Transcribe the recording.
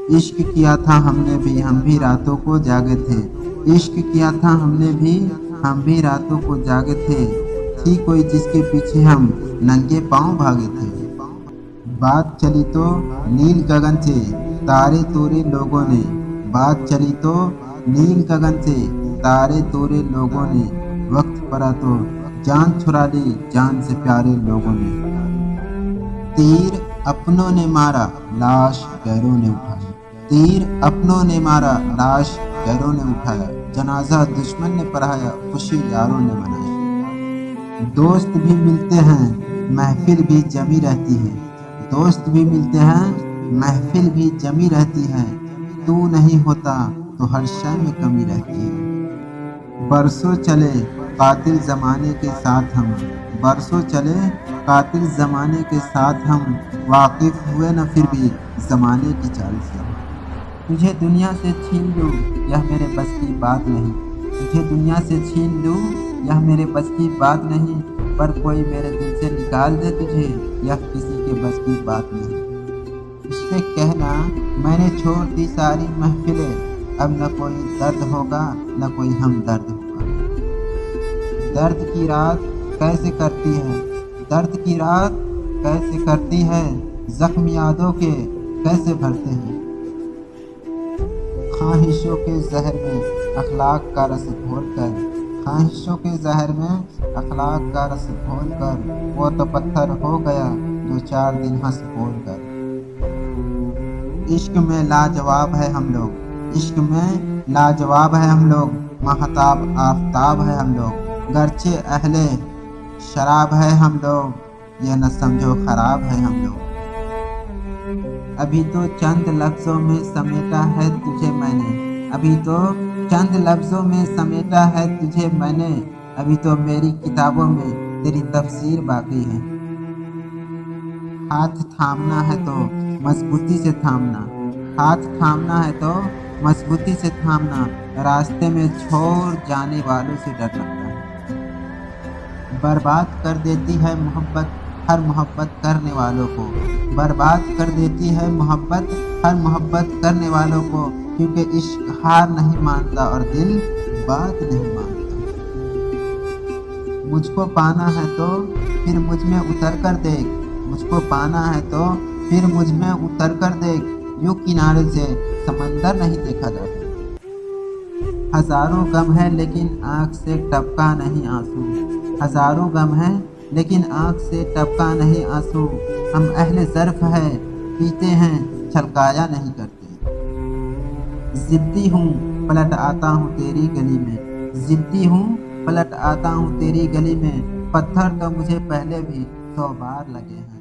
عشق کیا تھا ہم نے بھی، ہم بھی راتوں کو جاگے تھے، عشق کیا تھا ہم نے بھی، ہم بھی راتوں کو جاگے تھے، تھی کوئی جس کے پیچھے ہم ننگے پاؤں بھاگے تھے۔ بات چلی تو نیل گگن سے تارے تورے لوگوں نے، بات چلی تو نیل گگن سے تارے تورے لوگوں نے، وقت پڑا تو جان چھڑا لی جان سے پیارے لوگوں نے۔ تیر اپنوں نے مارا لاش غیروں نے اٹھایا، تیر اپنوں نے مارا لاش غیروں نے اٹھایا، جنازہ دشمن نے پڑھایا خوشی یاروں نے منائی۔ دوست بھی ملتے ہیں محفل بھی جمی رہتی ہے، دوست بھی ملتے ہیں محفل بھی جمی رہتی ہے، تو نہیں ہوتا تو ہر شے میں کمی رہتی ہے۔ برسوں چلے قاتل زمانے کے ساتھ ہم، برسوں چلے قاتل زمانے کے ساتھ ہم، واقف ہوئے نہ پھر بھی زمانے کی چال سے۔ تجھے دنیا سے چھین لوں یہ میرے بس کی بات نہیں، تجھے دنیا سے چھین لوں یہ میرے بس کی بات نہیں، پر کوئی میرے دل سے نکال دے تجھے یہ کسی کے بس کی بات نہیں۔ اس سے کہنا میں نے چھوڑ دی ساری محفلیں، اب نہ کوئی درد ہوگا نہ کوئی ہمدرد ہوگا۔ درد کی رات کیسے کرتی ہے، درد کی رات کیسے کرتی ہے، زخم یادوں کے کیسے بھرتے ہیں۔ خواہشوں کے زہر میں اخلاق کا رس گھول کر، خواہشوں کے زہر میں اخلاق کا رس گھول کر، وہ تو پتھر ہو گیا جو 4 دن ہنس بول کر۔ عشق میں لاجواب ہے ہم لوگ، عشق میں لاجواب ہے ہم لوگ، ماہتاب آفتاب ہے ہم لوگ، گرچہ اہل شراب ہے ہم لوگ، یہ نہ سمجھو خراب ہے ہم لوگ۔ ابھی تو چند لفظوں میں سمیٹا ہے تجھے میں نے، ابھی تو چند لفظوں میں سمیٹا ہے تجھے میں نے، ابھی تو میری کتابوں میں تیری تفسیر باقی ہے۔ ہاتھ تھامنا ہے تو مضبوطی سے تھامنا، ہاتھ تھامنا ہے تو مضبوطی سے تھامنا، راستے میں چھوڑ جانے والوں سے ڈر لگتا ہے۔ برباد کر دیتی ہے محبت ہر محبت کرنے والوں کو، برباد کر دیتی ہے محبت ہر محبت کرنے والوں کو، کیونکہ عشق ہار نہیں مانتا اور دل بات نہیں مانتا۔ مجھ کو پانا ہے تو پھر مجھ میں اتر کر دیکھ، مجھ کو پانا ہے تو پھر مجھ میں اتر کر دیکھ، یوں کنارے سے سمندر نہیں دیکھا جاتا۔ ہزاروں غم ہے لیکن آنکھ سے ٹپکا نہیں آنسو، ہزاروں غم ہے لیکن آنکھ سے ٹپکا نہیں آنسو، ہم اہل ظرف ہے پیتے ہیں چھلکایا نہیں کرتے۔ ضدی ہوں پلٹ آتا ہوں تیری گلی میں، ضدی ہوں پلٹ آتا ہوں تیری گلی میں، پتھر تو مجھے پہلے بھی 100 بار لگے ہیں۔